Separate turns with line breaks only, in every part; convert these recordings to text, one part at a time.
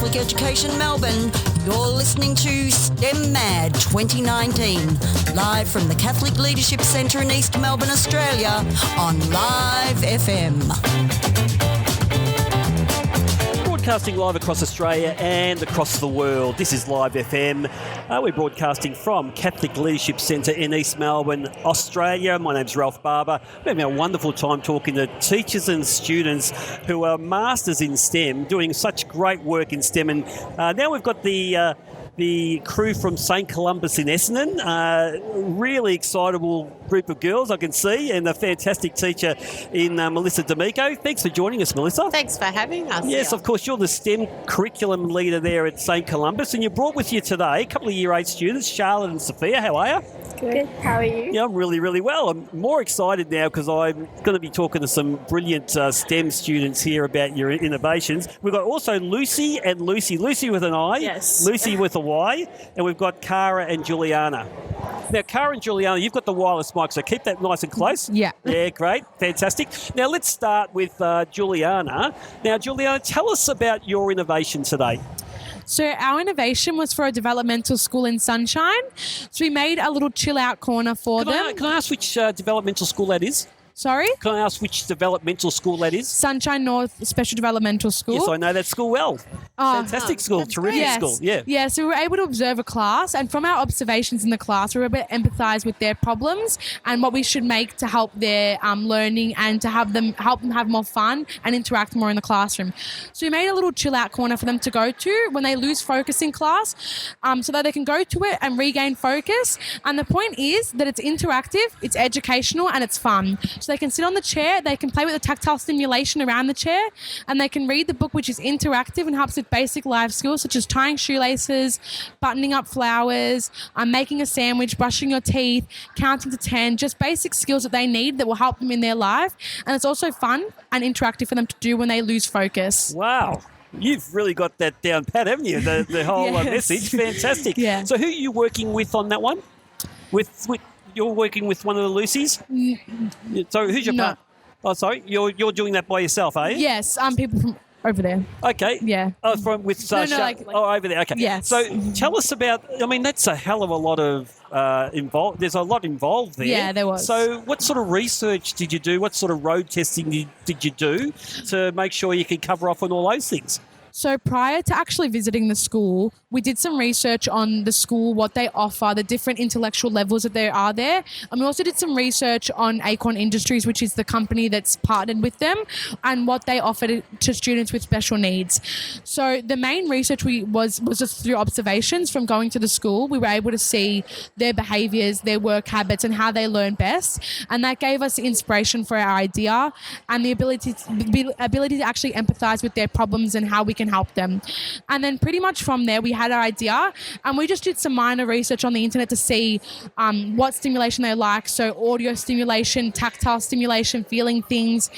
Catholic Education Melbourne, you're listening to STEM Mad 2019, live from the Catholic Leadership Centre in East Melbourne, Australia, on Live FM.
Broadcasting live across Australia and across the world. This is Live FM. We're broadcasting from Catholic Leadership Centre in East Melbourne, Australia. My name's Ralph Barba. We're having a wonderful time talking to teachers and students who are masters in STEM, doing such great work in STEM. And now we've got the crew from St Columba's in Essendon, really excitable group of girls I can see, and a fantastic teacher in Melissa D'Amico. Thanks for joining us, Melissa.
Thanks for having us.
Yes, of course, you're the STEM curriculum leader there at St Columba's, and you brought with you today a couple of Year 8 students, Charlotte and Sophia. How are you?
Good. How are you?
Yeah, I'm really, really well. I'm more excited now because I'm going to be talking to some brilliant STEM students here about your innovations. We've got also Lucy and Lucy. Lucy with an I.
Yes.
Lucy with a Y. And we've got Cara and Juliana. Now, Cara and Juliana, you've got the wireless mic, so keep that nice and close.
Yeah.
Yeah, great. Fantastic. Now, let's start with Juliana. Now, Juliana, tell us about your innovation today.
So our innovation was for a developmental school in Sunshine. So we made a little chill out corner for them.
Can I ask which developmental school that is?
Sorry?
Can I ask which developmental school that is?
Sunshine North Special Developmental School.
Yes, I know that school well. Fantastic school, terrific school. Yeah.
Yeah, so we were able to observe a class, and from our observations in the class, we were able to empathise with their problems and what we should make to help their learning and to help them have more fun and interact more in the classroom. So we made a little chill out corner for them to go to when they lose focus in class, so that they can go to it and regain focus. And the point is that it's interactive, it's educational, and it's fun. So they can sit on the chair, they can play with the tactile stimulation around the chair, and they can read the book, which is interactive and helps with basic life skills such as tying shoelaces, buttoning up flowers, making a sandwich, brushing your teeth, counting to 10, just basic skills that they need that will help them in their life. And it's also fun and interactive for them to do when they lose focus.
Wow. You've really got that down pat, haven't you? The whole
Yes.
message. Fantastic.
Yeah.
So who are you working with on that one? You're working with one of the Lucys? So who's your
No.
partner? Oh, sorry. You're doing that by yourself, are you?
Yes, people from over there.
Okay.
Yeah.
Oh, with over there. Okay.
Yes.
So tell us about. I mean, that's a hell of a lot of involved. There's a lot involved there.
Yeah, there was.
So, what sort of research did you do? What sort of road testing did you do to make sure you can cover off on all those things?
So prior to actually visiting the school, we did some research on the school, what they offer, the different intellectual levels that there are there. And we also did some research on Acorn Industries, which is the company that's partnered with them, and what they offer to students with special needs. So the main research was just through observations from going to the school. We were able to see their behaviours, their work habits, and how they learn best. And that gave us the inspiration for our idea and the ability to actually empathise with their problems and how we can help them. And then pretty much from there we had our idea, and we just did some minor research on the internet to see what stimulation they like, so audio stimulation, tactile stimulation, feeling things,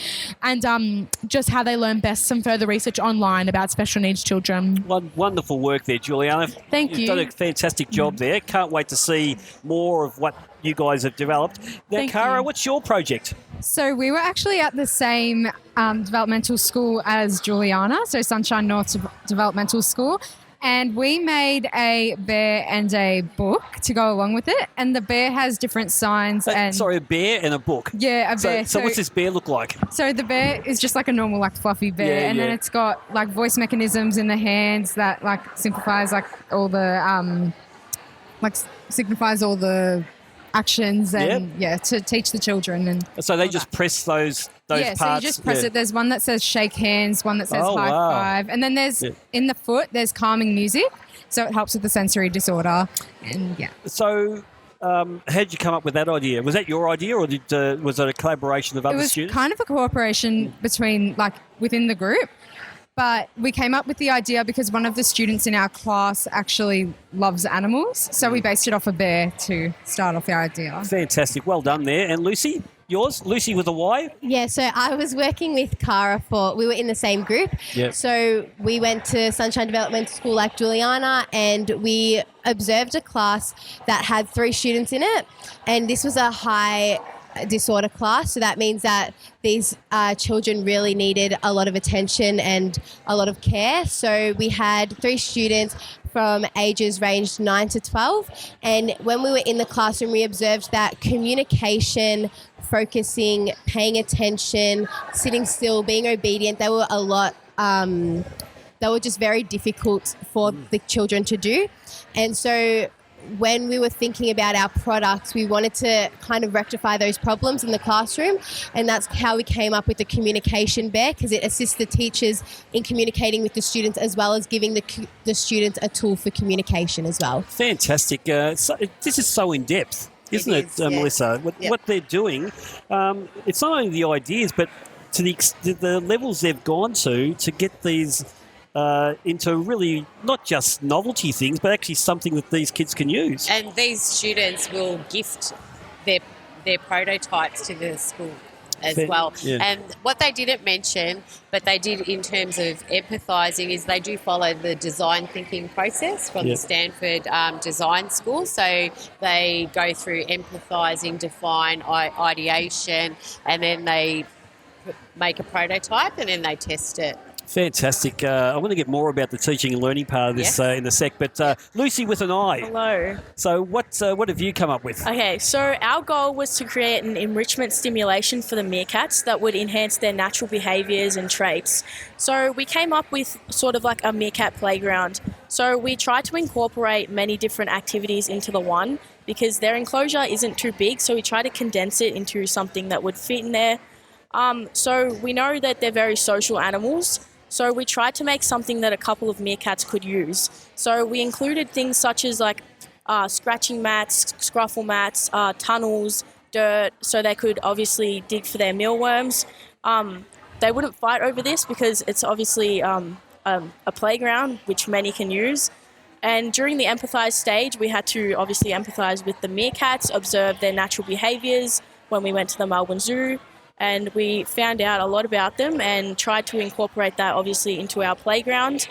and just how they learn best. Some further research online about special needs children.
Wonderful work there, Juliana.
Thank you.
You've done a fantastic job there. Can't wait to see more of what you guys have developed. Now,
Thank
Cara,
you.
what's your project?
So we were actually at the same developmental school as Juliana, so Sunshine North Developmental School, and we made a bear and a book to go along with it, and the bear has different signs.
Sorry, a bear and a book.
Yeah, a bear.
So what's this bear look like?
So the bear is just like a normal, like fluffy bear, and then it's got like voice mechanisms in the hands that like signifies like all the signifies all the actions and to teach the children. And
so they just press those parts.
So you just press it. There's one that says shake hands, one that says high five, and then there's in the foot there's calming music, so it helps with the sensory disorder. And
So how did you come up with that idea? Was that your idea, or was it a collaboration of other students?
It was kind of a cooperation between within the group. But we came up with the idea because one of the students in our class actually loves animals. So we based it off a bear to start off our idea.
Fantastic. Well done there. And Lucy, yours? Lucy with a Y?
Yeah, so I was working with Cara we were in the same group.
Yep.
So we went to Sunshine Developmental School like Juliana, and we observed a class that had 3 students in it. And this was a high disorder class. So that means that these children really needed a lot of attention and a lot of care. So we had 3 students from ages ranged 9 to 12. And when we were in the classroom, we observed that communication, focusing, paying attention, sitting still, being obedient, they were a lot, they were just very difficult for the children to do. And so when we were thinking about our products, we wanted to kind of rectify those problems in the classroom, and that's how we came up with the communication bear, because it assists the teachers in communicating with the students as well as giving the students a tool for communication as well.
Fantastic. This is so in-depth, isn't it, Melissa? What they're doing, it's not only the ideas, but to the levels they've gone to get these into really not just novelty things, but actually something that these kids can use.
And these students will gift their prototypes to the school as well. Yeah. And what they didn't mention, but they did in terms of empathising, is they do follow the design thinking process from the Stanford Design School. So they go through empathising, define, ideation, and then they make a prototype and then they test it.
Fantastic. I want to get more about the teaching and learning part of this in a sec, but Lucy with an eye.
Hello.
So what have you come up with?
Okay, so our goal was to create an enrichment stimulation for the meerkats that would enhance their natural behaviours and traits. So we came up with sort of like a meerkat playground. So we tried to incorporate many different activities into the one because their enclosure isn't too big, so we tried to condense it into something that would fit in there. So we know that they're very social animals. So we tried to make something that a couple of meerkats could use. So we included things such as like scratching mats, scruffle mats, tunnels, dirt, so they could obviously dig for their mealworms. They wouldn't fight over this because it's obviously a playground which many can use. And during the empathise stage, we had to obviously empathise with the meerkats, observe their natural behaviours when we went to the Melbourne Zoo. And we found out a lot about them and tried to incorporate that obviously into our playground.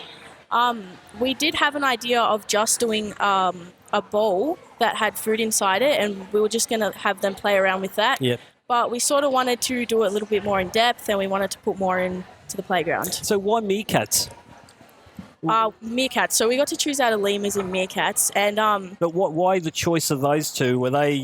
We did have an idea of just doing a bowl that had food inside it, and we were just going to have them play around with that.
Yep.
But we sort of wanted to do it a little bit more in depth, and we wanted to put more into the playground.
So why meerkats?
Meerkats. So we got to choose out of lemurs and meerkats. And
but why the choice of those two? Were they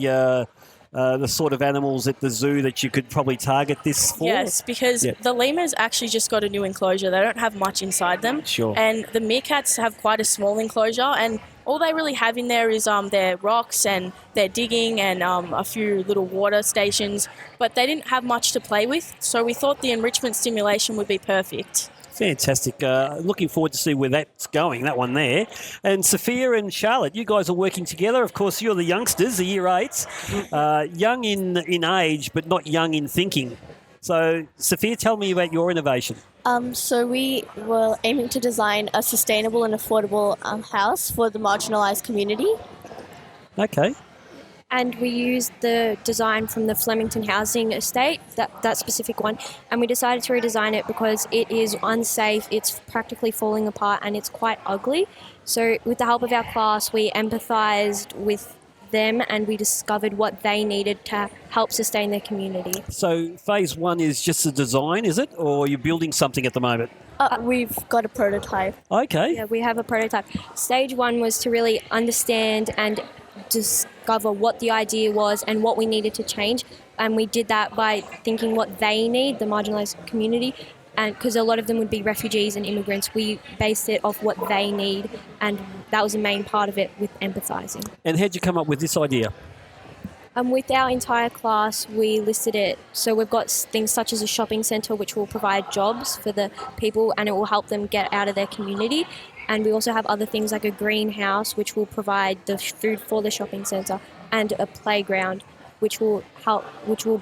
the sort of animals at the zoo that you could probably target this for?
Yes, because the lemurs actually just got a new enclosure. They don't have much inside them.
Sure.
And the meerkats have quite a small enclosure, and all they really have in there is their rocks and their digging and a few little water stations, but they didn't have much to play with, so we thought the enrichment stimulation would be perfect.
Fantastic. Looking forward to see where that's going, that one there. And Sophia and Charlotte, you guys are working together. Of course, you're the youngsters, the year 8s, young in age, but not young in thinking. So, Sophia, tell me about your innovation.
So we were aiming to design a sustainable and affordable house for the marginalised community.
Okay.
And we used the design from the Flemington housing estate, that specific one, and we decided to redesign it because it is unsafe, it's practically falling apart, and it's quite ugly. So with the help of our class, we empathised with them and we discovered what they needed to help sustain their community.
So phase 1 is just the design, is it? Or are you building something at the moment?
We've got a prototype.
Okay.
Yeah, we have a prototype. Stage 1 was to really understand and discover what the idea was and what we needed to change, and we did that by thinking what they need, the marginalised community, and because a lot of them would be refugees and immigrants, we based it off what they need, and that was the main part of it with empathising.
And how'd you come up with this idea?
With our entire class, we listed it. So we've got things such as a shopping centre which will provide jobs for the people and it will help them get out of their community. And we also have other things like a greenhouse which will provide the food for the shopping centre, and a playground which will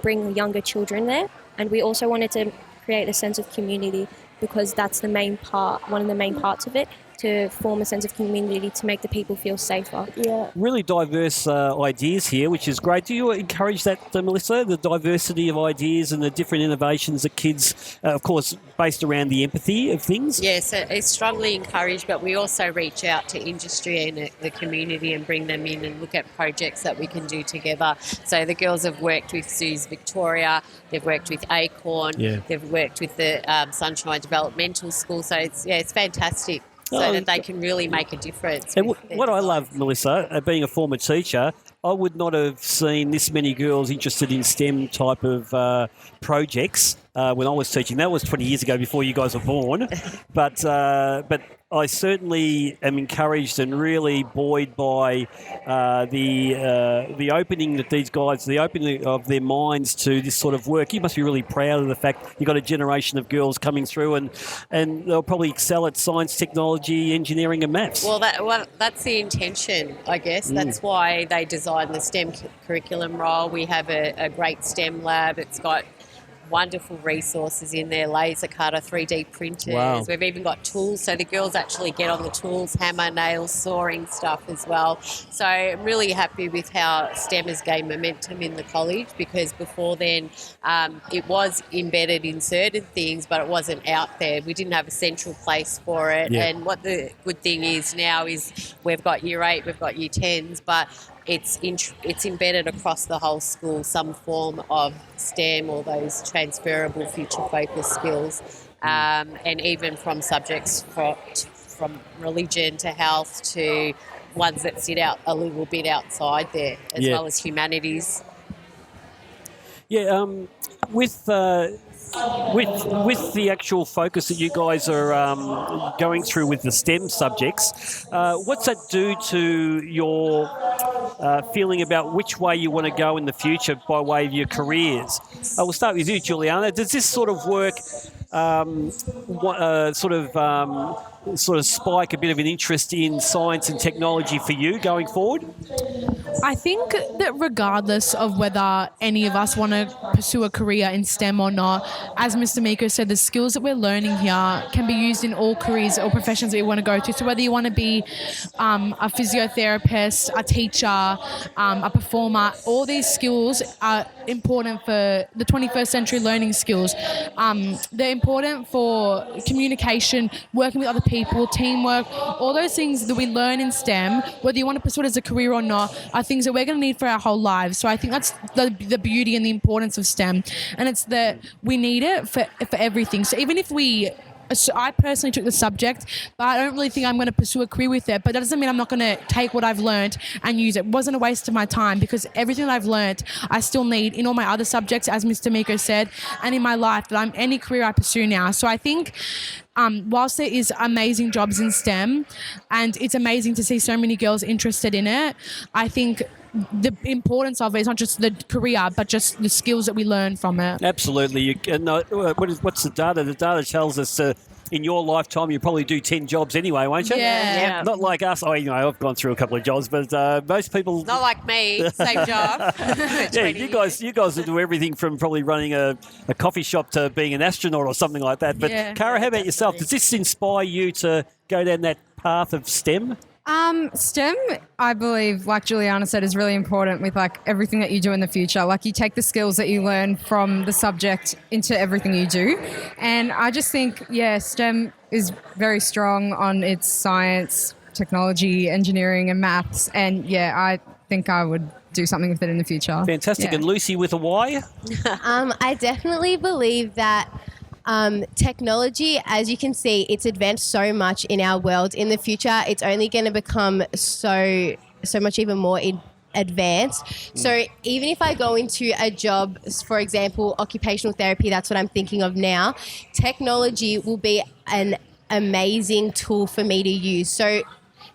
bring younger children there. And we also wanted to create a sense of community because that's one of the main parts of it. to form a sense of community to make the people feel safer.
Yeah.
Really diverse ideas here, which is great. Do you encourage that, Melissa, the diversity of ideas and the different innovations that kids, of course, based around the empathy of things?
Yes, it's strongly encouraged, but we also reach out to industry and the community and bring them in and look at projects that we can do together. So the girls have worked with Sue's Victoria, they've worked with Acorn, they've worked with the Sunshine Developmental School. So it's fantastic. So that they can really make a difference.
And what I love, Melissa, being a former teacher, I would not have seen this many girls interested in STEM type of projects when I was teaching. That was 20 years ago, before you guys were born. But I certainly am encouraged and really buoyed by the opening that these guys, the opening of their minds to this sort of work. You must be really proud of the fact you've got a generation of girls coming through, and they'll probably excel at science, technology, engineering, and maths.
Well, that's the intention, I guess. That's why they designed the STEM curriculum role. We have a great STEM lab. It's got wonderful resources in there, laser cutter, 3D printers.
Wow.
We've even got tools, so the girls actually get on the tools, hammer, nails, sawing stuff as well. So I'm really happy with how STEM has gained momentum in the college, because before then it was embedded in certain things, but it wasn't out there. We didn't have a central place for it.
Yeah.
And what the good thing is now is we've got year 8, we've got year 10s, but it's embedded across the whole school, some form of STEM or those transferable future-focused skills, and even from subjects from religion to health to ones that sit out a little bit outside there, as well as humanities.
Yeah, with the actual focus that you guys are going through with the STEM subjects, what's that do to your feeling about which way you want to go in the future by way of your careers? We'll start with you, Juliana. Does this sort of work sort of spike a bit of an interest in science and technology for you going forward?
I think that regardless of whether any of us want to pursue a career in STEM or not, as Mr. Miko said, the skills that we're learning here can be used in all careers or professions that you want to go to. So whether you want to be a physiotherapist, a teacher, a performer, all these skills are important for the 21st century learning skills. They're important for communication, working with other people, teamwork, all those things that we learn in STEM, whether you want to pursue it as a career or not, are things that we're going to need for our whole lives. So I think that's the beauty and the importance of STEM. And it's that we need it for everything. So even if I personally took the subject, but I don't really think I'm going to pursue a career with it. But that doesn't mean I'm not going to take what I've learned and use it. It wasn't a waste of my time, because everything that I've learned, I still need in all my other subjects, as Mr. Miko said, and in my life, that any career I pursue now. So I think whilst there is amazing jobs in STEM, and it's amazing to see so many girls interested in it, I think the importance of it is not just the career, but just the skills that we learn from it.
Absolutely. What's the data? The data tells us in your lifetime you probably do 10 jobs anyway, won't you?
Yeah.
Not like us. I've gone through a couple of jobs, but most people...
Not like me, same job.
Yeah, you guys will do everything from probably running a coffee shop to being an astronaut or something like that. But Cara, how about yourself? Does this inspire you to go down that path of STEM?
STEM, I believe, like Juliana said, is really important with like everything that you do in the future. Like you take the skills that you learn from the subject into everything you do. And I just think, STEM is very strong on its science, technology, engineering and maths. And I think I would do something with it in the future.
Fantastic.
Yeah.
And Lucy with a Y?
I definitely believe that technology, as you can see, it's advanced so much in our world. In the future, it's only going to become so much even more advanced. So even if I go into a job, for example, occupational therapy, that's what I'm thinking of now, technology will be an amazing tool for me to use. So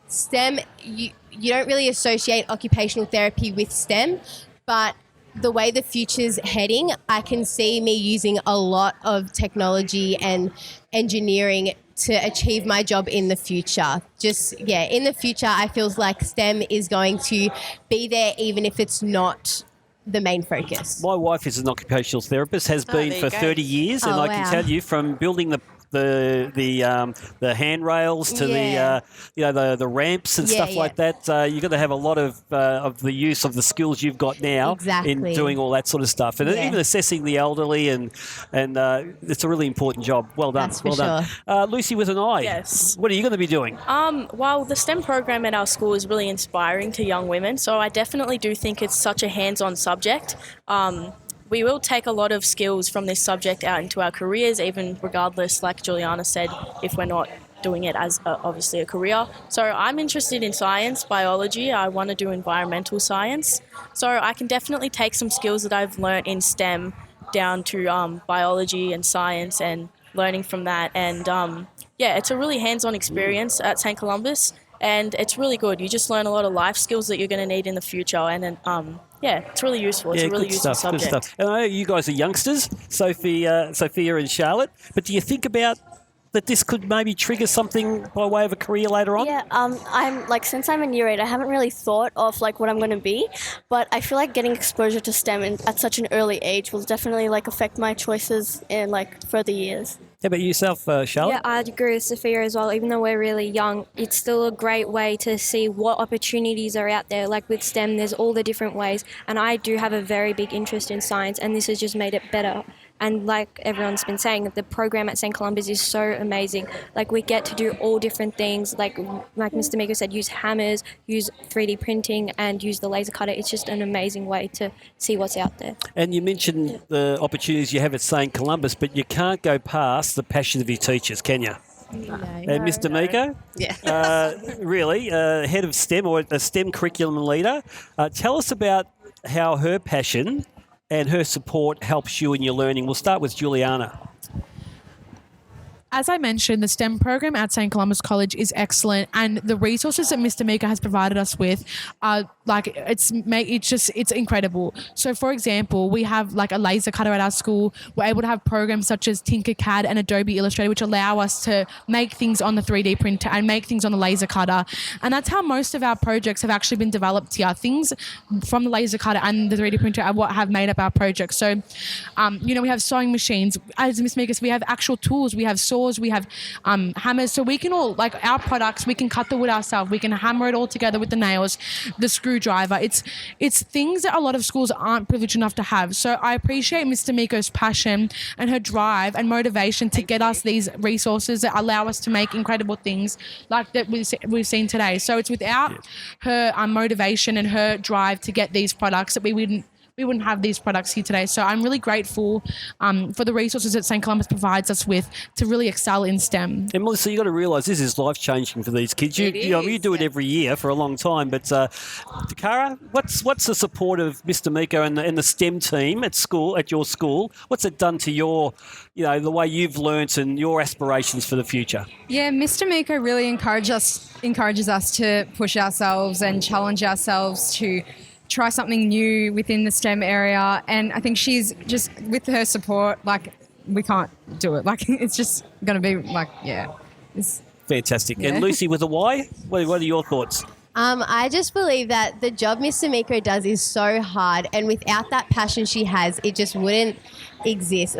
STEM, you don't really associate occupational therapy with STEM, but the way the future's heading, I can see me using a lot of technology and engineering to achieve my job in the future. In the future, I feel like STEM is going to be there even if it's not the main focus.
My wife is an occupational therapist, has been for 30 years, and I can tell you from building the the handrails to the ramps and stuff like that. You've got to have a lot of the use of the skills you've got now in doing all that sort of stuff, and even assessing the elderly, and it's a really important job. Well done,
That's for sure.
Lucy with an eye.
Yes.
What are you going to be doing?
Well, the STEM program at our school is really inspiring to young women, so I definitely do think it's such a hands-on subject. We will take a lot of skills from this subject out into our careers, even regardless, like Juliana said, if we're not doing it as obviously a career. So I'm interested in science, biology. I want to do environmental science. So I can definitely take some skills that I've learnt in STEM down to biology and science and learning from that. And it's a really hands-on experience at St. Columbus, and it's really good. You just learn a lot of life skills that you're going to need in the future, and then it's really useful. It's a really useful subject.
Good stuff. And I know you guys are youngsters, Sophia and Charlotte, but do you think about that this could maybe trigger something by way of a career later on?
Yeah, I'm since I'm in year 8, I haven't really thought of what I'm going to be, but I feel like getting exposure to STEM at such an early age will definitely affect my choices in further years.
How about yourself, Charlotte?
Yeah, I'd agree with Sophia as well. Even though we're really young, it's still a great way to see what opportunities are out there. Like with STEM, there's all the different ways, and I do have a very big interest in science, and this has just made it better. And like everyone's been saying, the program at St. Columbus is so amazing. We get to do all different things. Like Mr. Miko said, use hammers, use 3D printing, and use the laser cutter. It's just an amazing way to see what's out there.
And you mentioned the opportunities you have at St. Columbus, but you can't go past the passion of your teachers, can you?
No.
Mr. Miko?
Yeah.
Really, head of STEM or a STEM curriculum leader. Tell us about how her passion and her support helps you in your learning. We'll start with Juliana.
As I mentioned, the STEM program at St. Columbus College is excellent, and the resources that Mr. Mika has provided us with are it's incredible. So, for example, we have a laser cutter at our school. We're able to have programs such as Tinkercad and Adobe Illustrator, which allow us to make things on the 3D printer and make things on the laser cutter. And that's how most of our projects have actually been developed here. Things from the laser cutter and the 3D printer are what have made up our projects. So, we have sewing machines. As Ms. Mika said, we have actual tools. We have saws, we have hammers, so we can all, our products, we can cut the wood ourselves, we can hammer it all together with the nails, the screwdriver. It's things that a lot of schools aren't privileged enough to have. So I appreciate Mr. Miko's passion and her drive and motivation to get us these resources that allow us to make incredible things like that we've seen today. So it's without her motivation and her drive to get these products that we wouldn't have these products here today. So I'm really grateful for the resources that St. Columbus provides us with to really excel in STEM.
And Melissa, you've got to realise this is life-changing for these kids. You do it every year for a long time. But Takara, what's the support of Mr. Miko and the STEM team at your school? What's it done to your, the way you've learnt and your aspirations for the future?
Yeah, Mr. Miko really encourages us to push ourselves and challenge ourselves to try something new within the STEM area, and I think she's just, with her support, we can't do it. It's just going to be it's
fantastic. Yeah. And Lucy with a Y, what are your thoughts?
I just believe that the job Mr. Miko does is so hard, and without that passion she has, it just wouldn't exist.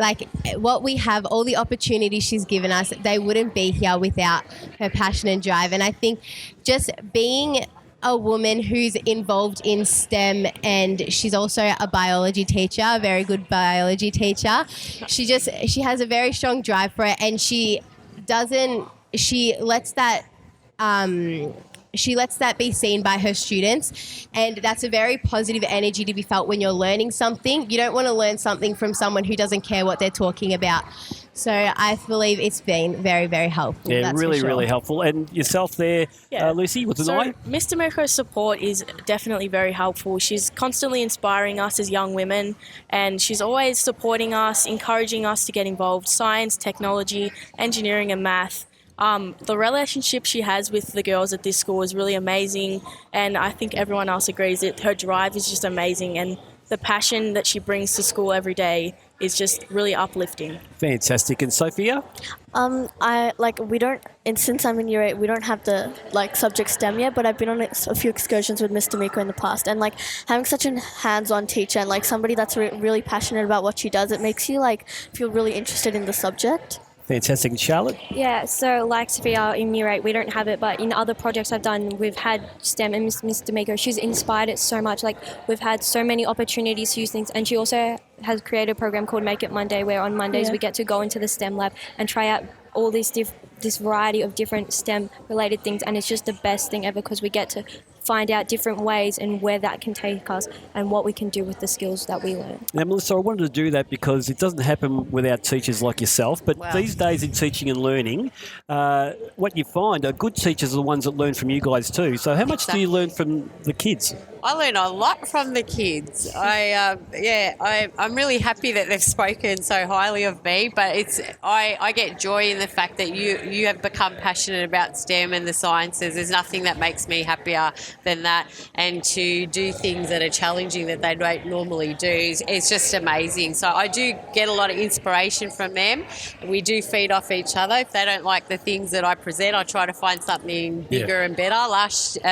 What we have, all the opportunities she's given us, they wouldn't be here without her passion and drive. And I think just being a woman who's involved in STEM, and she's also a biology teacher, a very good biology teacher. She has a very strong drive for it, and she lets that be seen by her students, and that's a very positive energy to be felt when you're learning something. You don't want to learn something from someone who doesn't care what they're talking about. So I believe it's been very, very helpful.
Yeah, really, really helpful. And yourself there, Lucy, with an eye?
Mr. Miko's support is definitely very helpful. She's constantly inspiring us as young women, and she's always supporting us, encouraging us to get involved. Science, technology, engineering and math. The relationship she has with the girls at this school is really amazing, and I think everyone else agrees that her drive is just amazing, and the passion that she brings to school every day is just really uplifting.
Fantastic. And Sophia?
Since I'm in year 8, we don't have the subject STEM yet, but I've been on a few excursions with Mr. Miko in the past, and having such a hands-on teacher and somebody that's really passionate about what she does, it makes you feel really interested in the subject.
Fantastic. And Charlotte?
Yeah, so like Sophia in Year 8, we don't have it, but in other projects I've done, we've had STEM, and Miss D'Amico, she's inspired it so much. Like, we've had so many opportunities to use things, and she also has created a program called Make It Monday, where on Mondays we get to go into the STEM lab and try out all these this variety of different STEM related things, and it's just the best thing ever because we get to find out different ways and where that can take us and what we can do with the skills that we learn.
Now, Melissa, I wanted to do that because it doesn't happen without teachers like yourself, but these days in teaching and learning, what you find are good teachers are the ones that learn from you guys too. So how much do you learn from the kids?
I learn a lot from the kids. I'm really happy that they've spoken so highly of me, but I get joy in the fact that you have become passionate about STEM and the sciences. There's nothing that makes me happier than that, and to do things that are challenging that they don't normally do, it's just amazing. So I do get a lot of inspiration from them. We do feed off each other. If they don't like the things that I present, I try to find something bigger and better.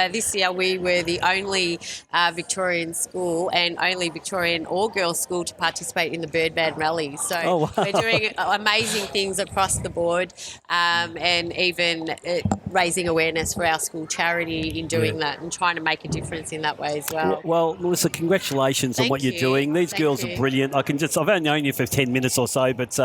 This year we were the only Victorian school and only Victorian all-girls school to participate in the Birdman Rally. So we're doing amazing things across the board, and even raising awareness for our school charity in doing that and trying to make a difference in that way as well.
Well, Melissa, congratulations on what you're doing. These girls are brilliant. I've only known you for 10 minutes or so, but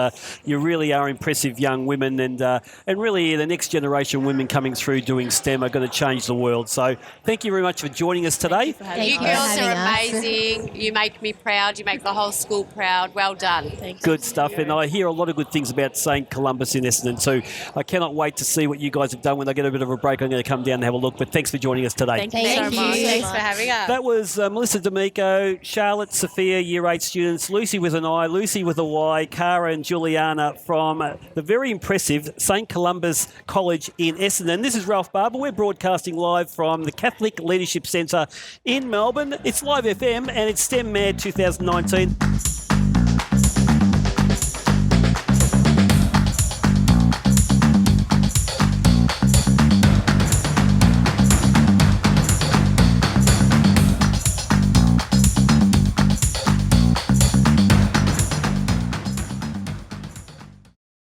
you really are impressive young women, and really the next generation of women coming through doing STEM are going to change the world. So thank you very much for joining us today.
You girls are amazing. You make me proud. You make the whole school proud. Well done.
Good stuff. And I hear a lot of good things about St. Columba's in Essendon too. I cannot wait to see what you guys have done. When I get a bit of a break, I'm going to come down and have a look. But thanks for joining us today.
Thank you so much. Thanks for having us.
That was Melissa D'Amico, Charlotte, Sophia, Year 8 students, Lucy with an I, Lucy with a Y, Cara and Juliana from the very impressive St. Columba's College in Essendon. This is Ralph Barba. We're broadcasting live from the Catholic Leadership Centre in Melbourne. It's Live FM and it's STEM Mad 2019.